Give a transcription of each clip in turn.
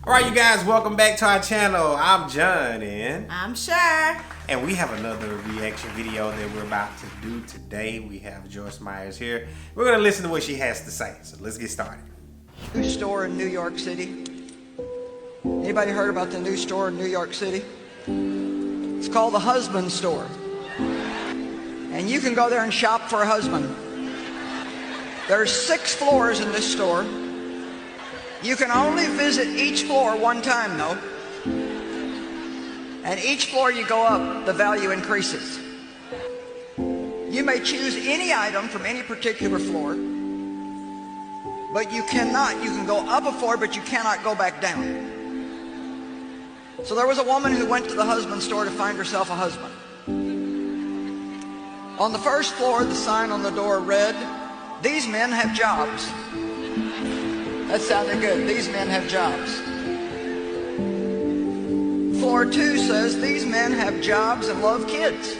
Alright, you guys, welcome back to our channel. I'm John and I'm Shir. And we have another reaction video that we're about to do today. We have Joyce Myers here. We're going to listen to what she has to say. So let's get started. New store in New York City. Anybody heard about the new store in New York City? It's called the Husband Store. And you can go there and shop for a husband. There's 6 floors in this store. You can only visit each floor one time though. And each floor you go up, the value increases. You may choose any item from any particular floor, but you can go up a floor, but you cannot go back down. So there was a woman who went to the husband store to find herself a husband. On the first floor, the sign on the door read, "These men have jobs." That sounded good. These men have jobs. Floor 2 says, "These men have jobs and love kids."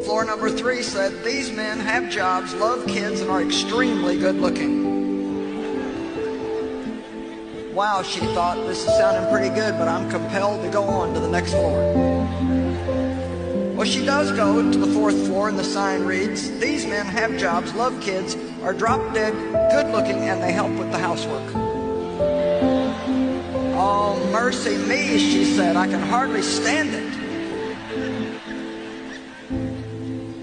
Floor number 3 said, "These men have jobs, love kids, and are extremely good looking." Wow, she thought, this is sounding pretty good, but I'm compelled to go on to the next floor. Well, she does go to the 4th floor, and the sign reads, "These men have jobs, love kids, are drop-dead, good-looking, and they help with the housework." "Oh, mercy me," she said, "I can hardly stand it."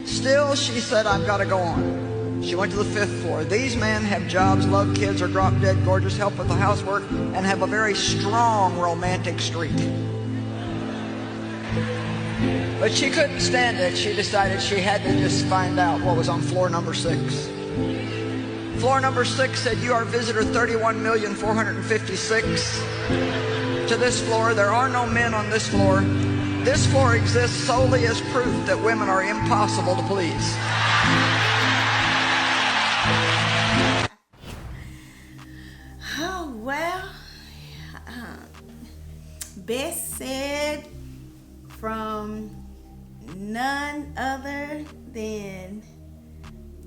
Still, she said, "I've got to go on." She went to the 5th floor. "These men have jobs, love kids, are drop-dead, gorgeous, help with the housework, and have a very strong romantic streak." But she couldn't stand it. She decided she had to just find out what was on floor number 6. Floor number 6 said, "You are visitor 31,456. To this floor, there are no men on this floor. This floor exists solely as proof that women are impossible to please." Oh, well, best said from none other than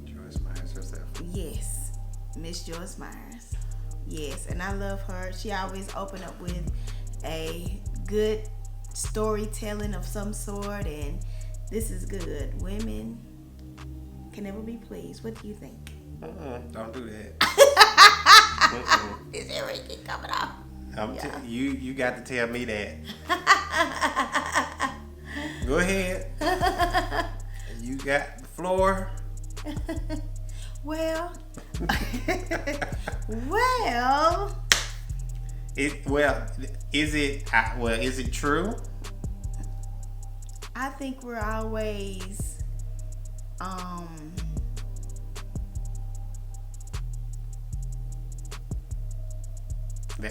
Joyce Myers herself. yes, Miss Joyce Myers. Yes, and I love her. She always open up with a good storytelling of some sort, and this is good. Women can never be pleased. What do you think? Don't do that. Is everything coming off? You got to tell me that. Go ahead. You got the floor. Well, is it true? I think we're always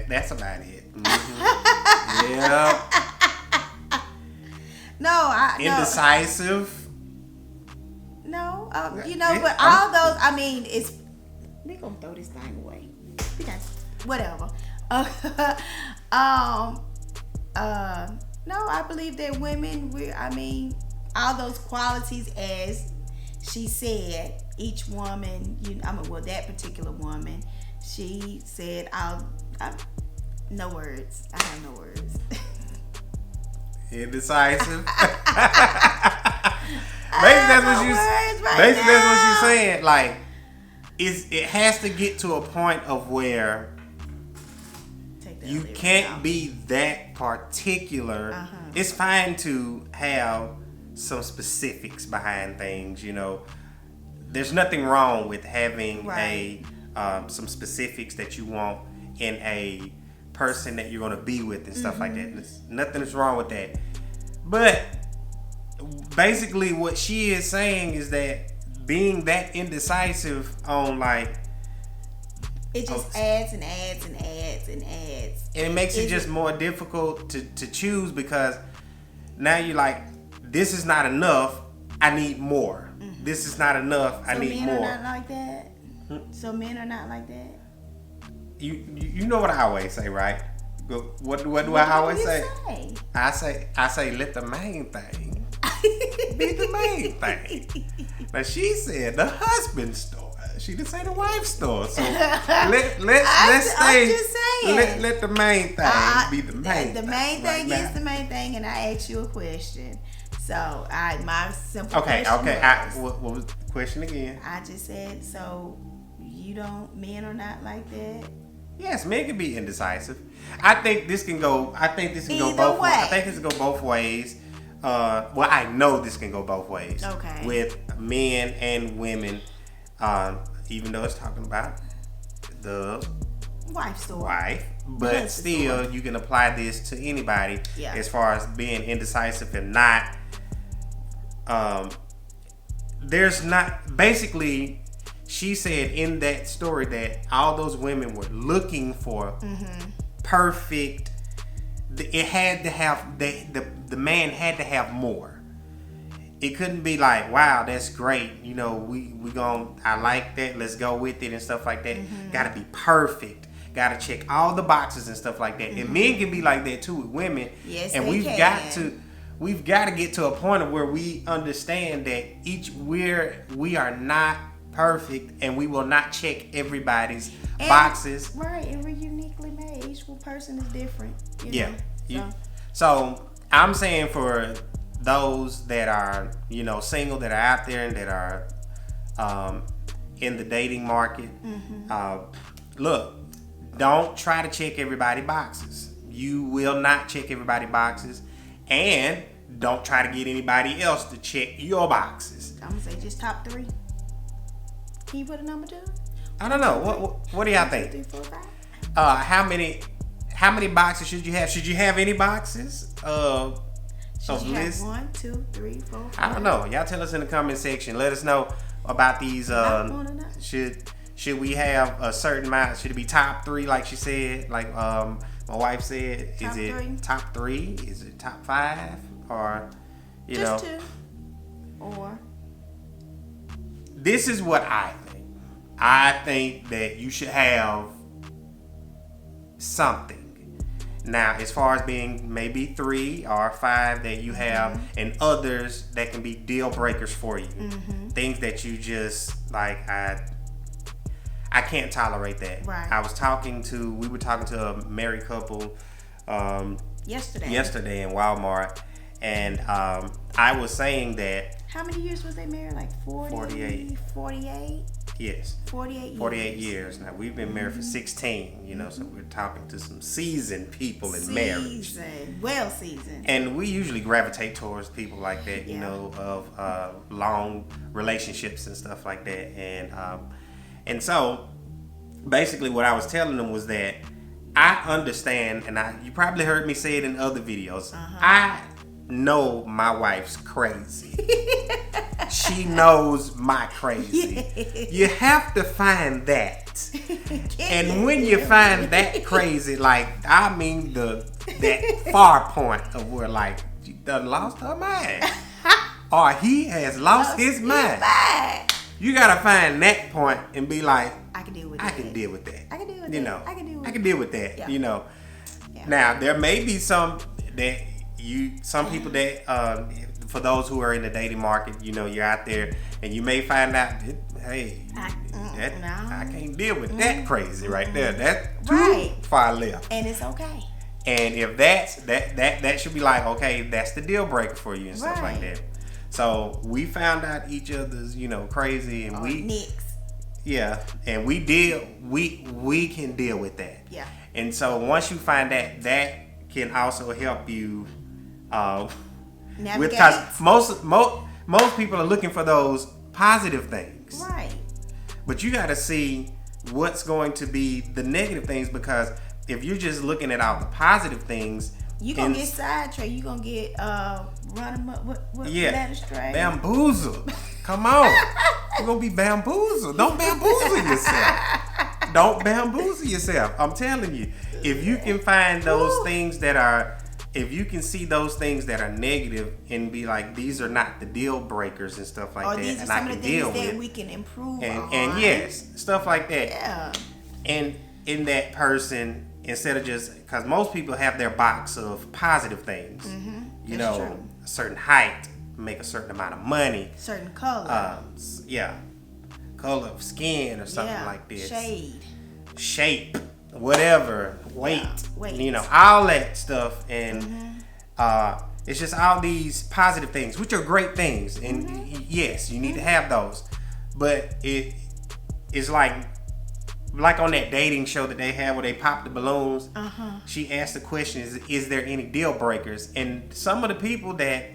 That's about it. Mm-hmm. Yeah. Indecisive. No, but all those. I mean, we gonna throw this thing away. We got whatever. No, I believe that women. All those qualities, as she said, each woman. That particular woman, she said, no words. I have no words. Indecisive. That's what she's saying. Like, it has to get to a point of where you can't be that particular. It's fine to have some specifics behind things. There's nothing wrong with having some specifics that you want in a person that you're going to be with and stuff like that. Nothing is wrong with that. But basically what she is saying is that being that indecisive on it just adds and adds and adds and adds. And it makes it just more difficult to choose, because now you're like, this is not enough, I need more. This is not enough, I need more. So men are not like that? So men are not like that? You know what I always say, right? What do I always say? I say let the main thing be the main thing. Now she said the husband store. She didn't say the wife store. So let's stay. I'm just saying. Let the main thing be the main. The main thing right is the main thing, and I asked you a question. So my simple question. Okay. What was the question again? I just said, so men are not like that. Yes, men can be indecisive. I think this can go. Both way. I think this can go both ways. Well, I know this can go both ways. Okay. With men and women, even though it's talking about the wife, but still you can apply this to anybody as far as being indecisive and not. There's not basically. She said in that story that all those women were looking for perfect. It had to have the man had to have more. It couldn't be like, wow, that's great. You know, I like that. Let's go with it and stuff like that. Got to be perfect. Got to check all the boxes and stuff like that. And men can be like that too with women. Yes, and we've got to get to a point of where we understand that we are not perfect and we will not check everybody's boxes. Right, and we're uniquely made. Each person is different. You know? So I'm saying for those that are, single, that are out there and that are in the dating market, look, don't try to check everybody's boxes. You will not check everybody's boxes, and don't try to get anybody else to check your boxes. I'm gonna say just top 3. Can you put a number to it? I don't know. What do y'all think? 2, 3, 4, 5. How many boxes should you have? Should you have any boxes? Should you have 1, 2, 3, 4, 5? I don't know. Y'all tell us in the comment section. Let us know about these. Should we have a certain amount? Should it be top 3 like she said? Like my wife said. Is it top 3? Is it top 5? Or just 2? Or this is what I think. I think that you should have something. Now, as far as being maybe 3 or 5 that you have, and others that can be deal breakers for you. Things that you just like, I can't tolerate that. Right. We were talking to a married couple yesterday in Walmart, and I was saying that. How many years was they married? Like 48? 48? Yes. 48 years. Now, we've been married for 16, so we're talking to some seasoned people in marriage. Well seasoned. And we usually gravitate towards people like that, of long relationships and stuff like that. And so, basically what I was telling them was that I understand, and you probably heard me say it in other videos, I know my wife's crazy. She knows my crazy. You have to find that. And when you find that crazy, like, I mean that far point of where, like, she done lost her mind. Or he has lost his mind. You gotta find that point and be like, I can deal with that. I can deal with that. I can deal with that. Yeah. Now, there may be some people that for those who are in the dating market, you're out there and you may find out, hey, I can't deal with that crazy right there. That's too far left. And it's okay. And if that should be like, okay, that's the deal breaker for you and stuff like that. So we found out each other's, crazy, and and we can deal with that. Yeah. And so once you find that can also help you because most people are looking for those positive things. Right. But you got to see what's going to be the negative things, because if you're just looking at all the positive things, you're going to get sidetracked. You're going to get run astray. Bamboozled. Come on. You're going to be bamboozled. Don't bamboozle yourself. I'm telling you. If you can find those things if you can see those things that are negative and be like, these are not the deal breakers and stuff like that, these are some of the things that we can improve on. And yes, stuff like that. Yeah. And in that person, instead of just, because most people have their box of positive things. That's true. A certain height, make a certain amount of money, certain color. color of skin or something like this. Shape, whatever, weight, you know, all that stuff. And it's just all these positive things, which are great things. And yes, you need to have those. But it's like on that dating show that they have where they pop the balloons. She asked the question, is there any deal breakers? And some of the people that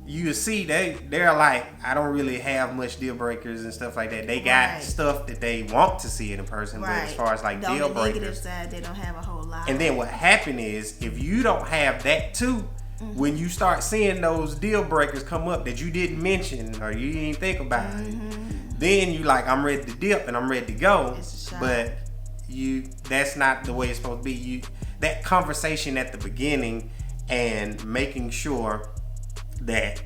you see, they're like, I don't really have much deal breakers and stuff like that. They got stuff that they want to see in a person, but as far as like deal breakers, negative side, they don't have a whole lot. And then what happened is, if you don't have that too, when you start seeing those deal breakers come up that you didn't mention or you didn't think about, then you like, I'm ready to dip and I'm ready to go. But that's not the way it's supposed to be. That conversation at the beginning and making sure that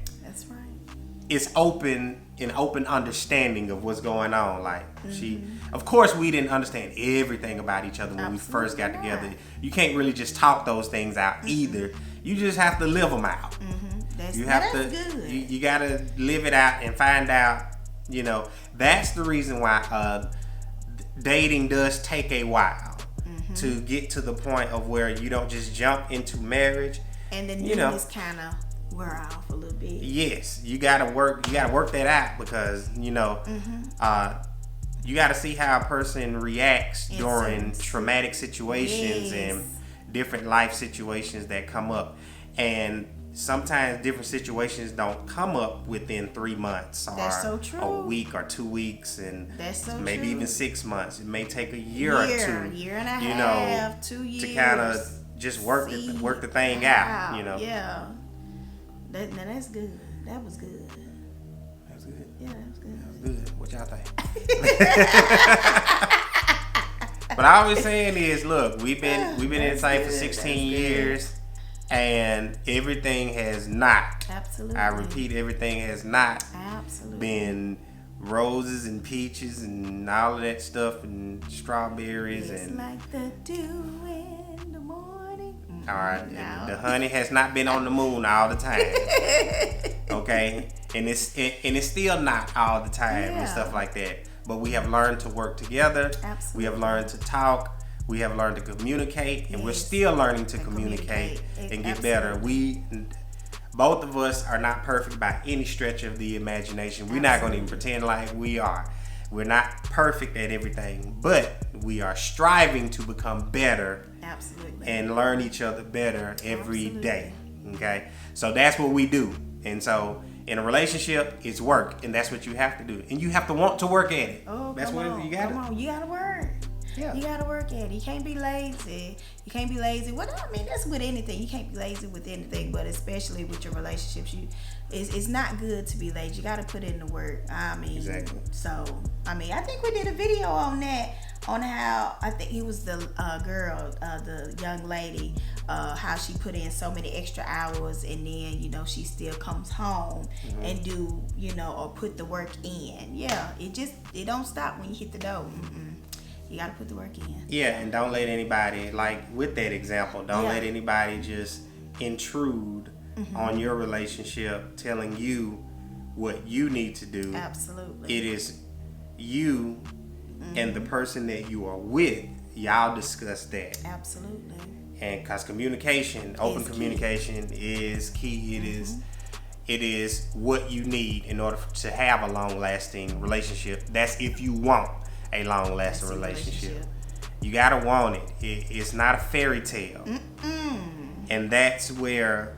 it's open understanding of what's going on. Like of course we didn't understand everything about each other when we first got together. You can't really just talk those things out either. You just have to live them out. You have to. You gotta live it out and find out. You know, that's the reason why dating does take a while to get to the point of where you don't just jump into marriage. And then you know, kind of wear off a little bit. Yes, you gotta work that out, because you know, you gotta see how a person reacts during traumatic situations and different life situations that come up. And sometimes different situations don't come up within 3 months or a week or 2 weeks, and maybe even 6 months. It may take a year or two, year and a half, 2 years, to kind of just work the thing out. You know. Yeah. That's good. That was good. That was good. Yeah, that was good. That was good. What y'all think? But I was saying is, look, we've been in the same for 16 years, and everything has not. Absolutely. I repeat, everything has not been roses and peaches and all of that stuff and strawberries and like the dew in the morning. All right, the honey has not been on the moon all the time. Okay, and it's still not all the time and stuff like that. But we have learned to work together. Absolutely. We have learned to talk. We have learned to communicate, and we're still learning to communicate and get better. Both of us are not perfect by any stretch of the imagination. We're not going to even pretend like we are. We're not perfect at everything, but we are striving to become better. Absolutely. And learn each other better every day. Okay? So that's what we do. And so in a relationship, it's work, and that's what you have to do. And you have to want to work at it. Oh, that's what you got to. Come on, you got to work. Yeah. You gotta work at it. You can't be lazy. Well, I mean, that's with anything. You can't be lazy with anything, but especially with your relationships, it's not good to be lazy. You gotta put in the work. I mean, exactly. So, I mean, I think we did a video on that, on how, I think it was the girl, the young lady, how she put in so many extra hours, and then, you know, she still comes home and do, you know, or put the work in. Yeah, it don't stop when you hit the door. You gotta put the work in. Yeah, and don't let anybody, like with that example, don't let anybody just intrude on your relationship, telling you what you need to do. Absolutely. It is you and the person that you are with. Y'all discuss that. Absolutely. And because communication, open communication is key. It is what you need in order to have a long-lasting relationship. That's if you want a long-lasting relationship. You gotta want it. It's not a fairy tale. And that's where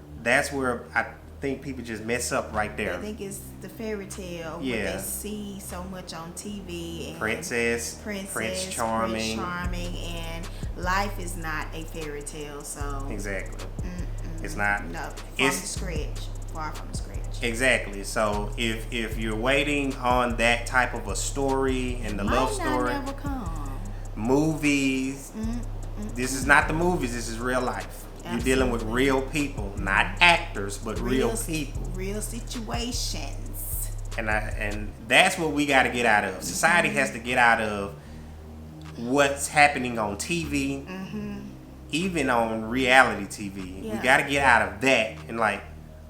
I think people just mess up right there. I think it's the fairy tale. Yeah. What they see so much on TV. And Prince Charming. And life is not a fairy tale. So exactly. It's not. No. Far from the scratch. Exactly. So if you're waiting on that type of a story and the love story, never come. Movies. This is not the movies. This is real life. Absolutely. You're dealing with real people, not actors, but real people, real situations. And that's what we got to get out of. Society has to get out of what's happening on TV, even on reality TV. Yeah. We got to get out of that and like,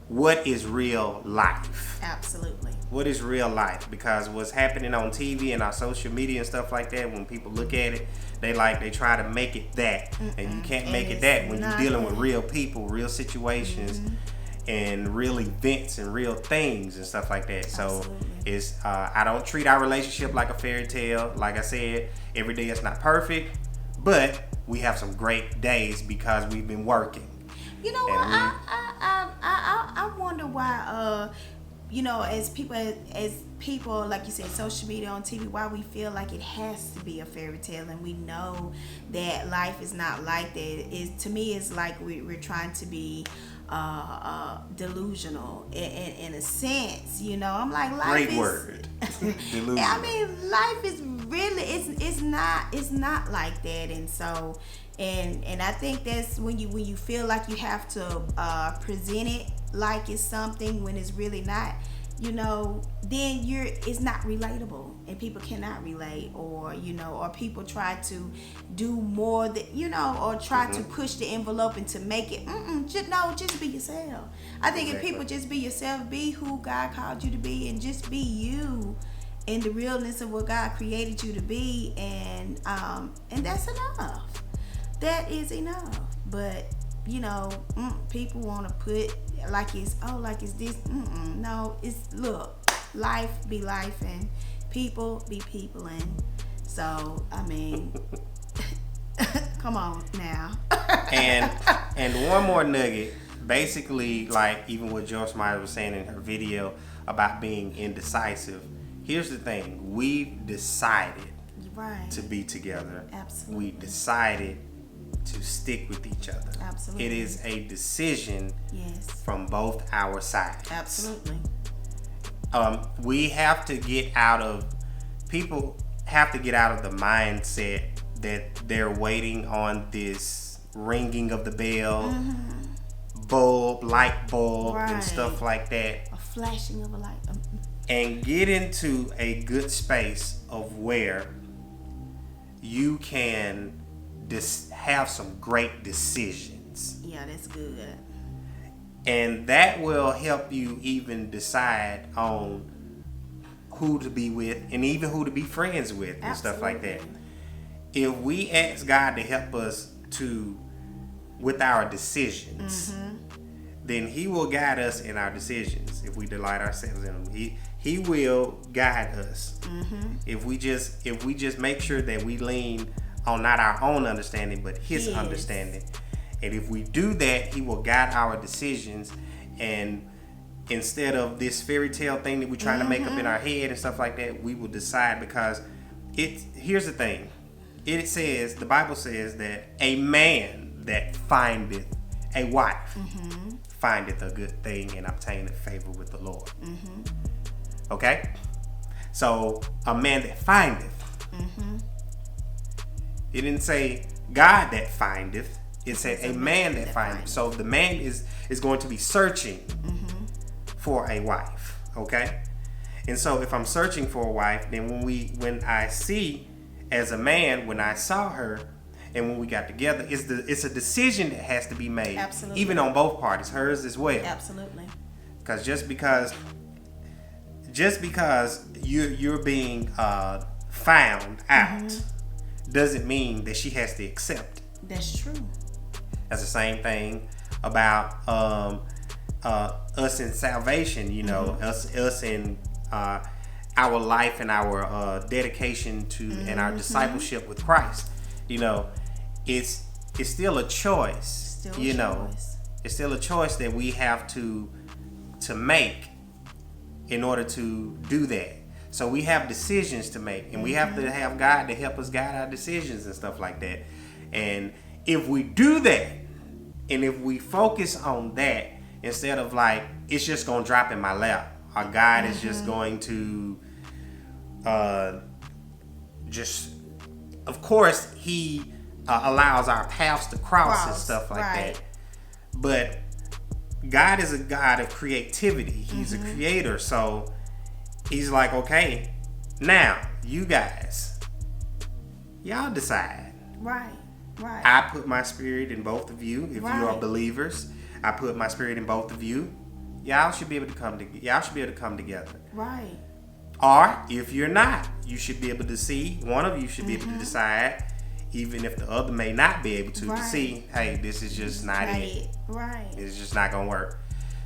what is real life? Absolutely. What is real life? Because what's happening on TV and our social media and stuff like that, when people look at it, they try to make it that. And you can't make it that when you're dealing with real people, real situations, and real events and real things and stuff like that. So it's I don't treat our relationship like a fairy tale. Like I said, every day it's not perfect, but we have some great days because we've been working. You know what? I wonder why as people, like you said, social media, on TV, why we feel like it has to be a fairy tale, and we know that life is not like that. To me, it's like we're trying to be delusional in a sense. I'm like, life great is word. Delusional. I mean, life is really it's not like that, and so and I think that's when you feel like you have to present it like it's something when it's really not, then it's not relatable, and people cannot relate, or people try to do more that or try to push the envelope and to make it just be yourself. I think if people just be yourself, be who God called you to be, and just be you in the realness of what God created you to be, and that's enough. That is enough. But people want to put like it's this. No, it's life be life, and people be people, and so I mean, come on now. and one more nugget, basically, like even what Joyce Meyer was saying in her video about being indecisive. Here's the thing: we've decided to be together. Absolutely. We decided to stick with each other. Absolutely. It is a decision from both our sides. Absolutely. We have to get out of people have to get out of the mindset that they're waiting on this ringing of the bell, light bulb, and stuff like that. A flashing of a light. And get into a good space of where you can have some great decisions. Yeah, that's good. And that will help you even decide on who to be with and even who to be friends with and stuff like that. If we ask God to help us with our decisions, then He will guide us in our decisions. If we delight ourselves in Him, He will guide us. If we just make sure that we lean on not our own understanding, but His understanding. And if we do that, He will guide our decisions. And instead of this fairy tale thing that we're trying to make up in our head and stuff like that, we will decide, because here's the thing. The Bible says that a man that findeth a wife findeth a good thing and obtaineth favor with the Lord. Okay? So a man that findeth. It didn't say God that findeth. It said a man that findeth. So the man is going to be searching for a wife. Okay? And so if I'm searching for a wife, then when I see as a man, when I saw her and when we got together, it's a decision that has to be made. Absolutely. Even on both parties, hers as well. Absolutely. Because just because you're being found out doesn't mean that she has to accept it. That's true. That's the same thing about us in salvation. Us in our life and our dedication to and our discipleship with Christ. It's still a choice. It's still a choice that we have to make in order to do that. So we have decisions to make, and we have to have God to help us guide our decisions and stuff like that. And if we do that, and if we focus on that, instead of like, it's just going to drop in my lap, or God is just going to of course, He allows our paths to cross and stuff like that. But God is a God of creativity. He's a creator. So He's like, okay, now you guys, y'all decide. Right. I put my spirit in both of you. If you are believers, I put my spirit in both of you. y'all should be able to come together. Right. Or if you're not, you should be able to see. One of you should be able to decide, even if the other may not be able to see. Hey, this is just not it. Right. It's just not gonna work.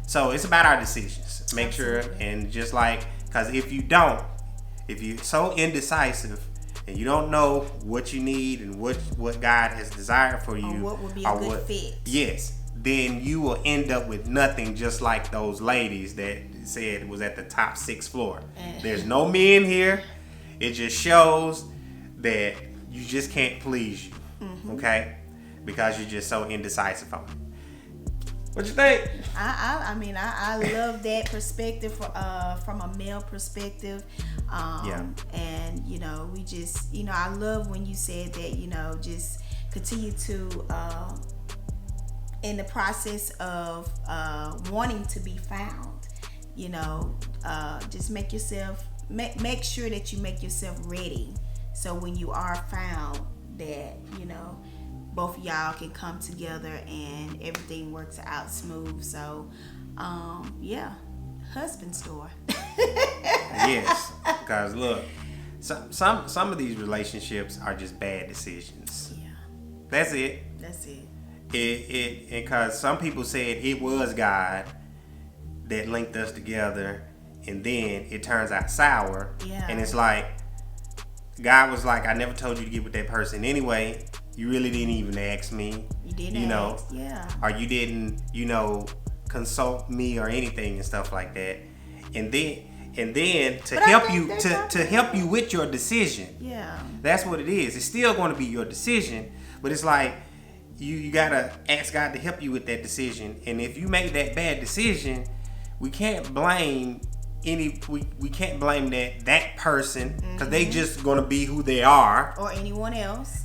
So it's about our decisions. Make sure, and just like, because if you're so indecisive and you don't know what you need and what God has desired for you, or what would be a good fit. Yes, then you will end up with nothing, just like those ladies that said it was at the top 6th floor. There's no men here. It just shows that you just can't please you, okay? Because you're just so indecisive on it. What you think? I mean, I love that perspective from a male perspective. And, you know, we just, you know, I love when you said that, you know, just continue to, in the process of wanting to be found, you know, just make sure that you make yourself ready. So when you are found, that, you know, both of y'all can come together and everything works out smooth. So, husband store. Yes, because look, some of these relationships are just bad decisions. Yeah, that's it. It because some people said it was God that linked us together, and then it turns out sour. Yeah, and it's like God was like, I never told you to get with that person anyway. You really didn't even ask me. You didn't ask, yeah. Or you didn't, you know, consult me or anything and stuff like that. And then to help you with your decision. Yeah. That's what it is. It's still going to be your decision, but it's like you gotta ask God to help you with that decision. And if you make that bad decision, we can't blame we can't blame that person, because they just gonna be who they are, or anyone else,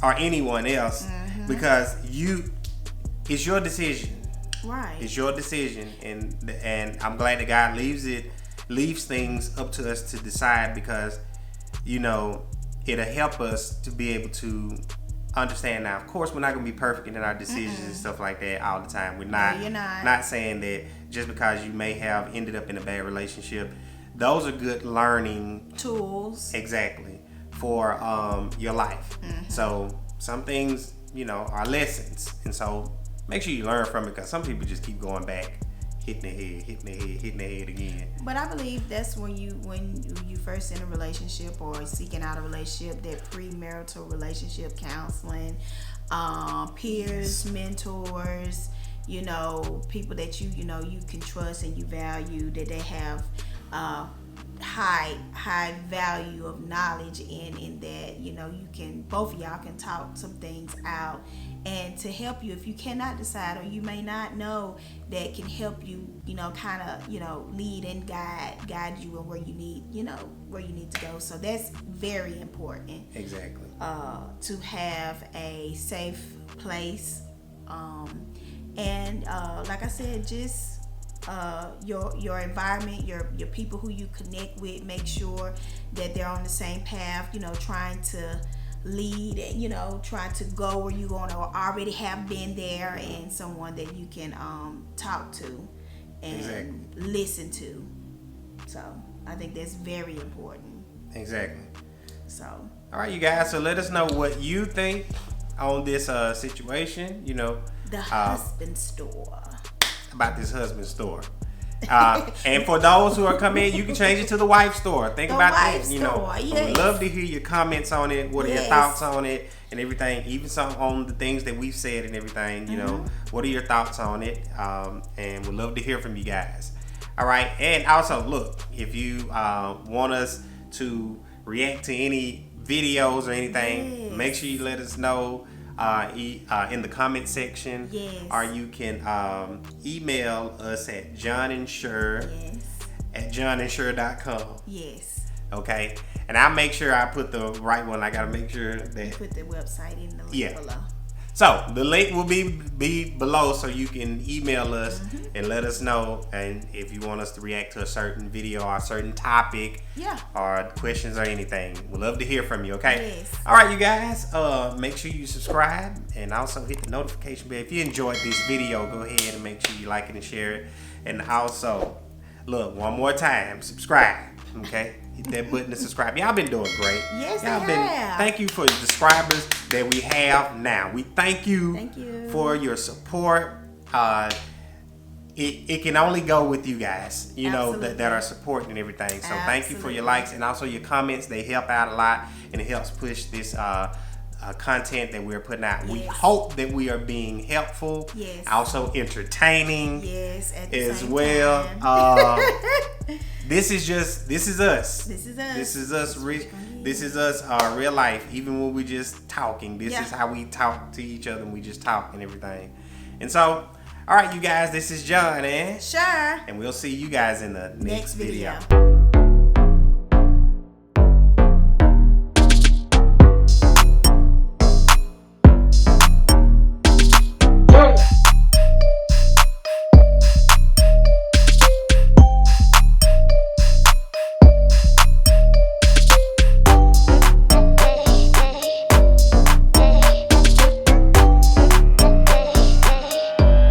because it's your decision, right? It's your decision, and I'm glad that God leaves things up to us to decide, because, you know, it'll help us to be able to understand. Now, of course, we're not gonna be perfect in our decisions and stuff like that all the time. We're not. No, you're not. Not saying that just because you may have ended up in a bad relationship, those are good learning tools. Exactly, for your life. So some things, you know, are lessons, and so make sure you learn from it, because some people just keep going back, hitting their head again. But I believe that's when you first in a relationship or seeking out a relationship, that premarital relationship counseling, peers, mentors, you know, people that you can trust and you value, that they have high value of knowledge in that, you know, both of y'all can talk some things out and to help you if you cannot decide, or you may not know, that can help you, you know, kind of, you know, lead and guide you and where you need to go. So that's very important. Exactly. To have a safe place, and like I said, just your environment, your people who you connect with, make sure that they're on the same path, you know, trying to lead, you know, trying to go where you're going, or already have been there, and someone that you can talk to and listen to. So I think that's very important. Exactly. So all right, you guys, so let us know what you think on this situation, you know, the husband store. About this husband store. And for those who are coming in, you can change it to the wife store. Think about that. You know, yes. I would love to hear your comments on it. What are your thoughts on it and everything? Even some on the things that we've said and everything. You know, what are your thoughts on it? And we'd love to hear from you guys. All right. And also, look, if you want us to react to any videos or anything, make sure you let us know in the comment section. Yes. Or you can email us at johnandshir at johnandshir.com. Yes. Okay. And I'll make sure I put the right one. I gotta make sure that you put the website in the link below. So the link will be below, so you can email us and let us know, and if you want us to react to a certain video or a certain topic, or questions or anything, we'd love to hear from you. Okay. Yes. All right, you guys. Make sure you subscribe and also hit the notification bell. If you enjoyed this video, go ahead and make sure you like it and share it. And also, look, one more time, subscribe. Okay. Hit that button to subscribe. Y'all been doing great. Yes, y'all they have. Thank you for the subscribers that we have now. We thank you for your support. It can only go with you guys, you know, that are supporting and everything. So thank you for your likes and also your comments. They help out a lot, and it helps push this content that we're putting out. We hope that we are being helpful, also entertaining, as well. This is us. This is us. This is us. Real life. Even when we just talking, this is how we talk to each other. And we just talk and everything. And so, all right, you guys. This is John and Shir, and we'll see you guys in the next video.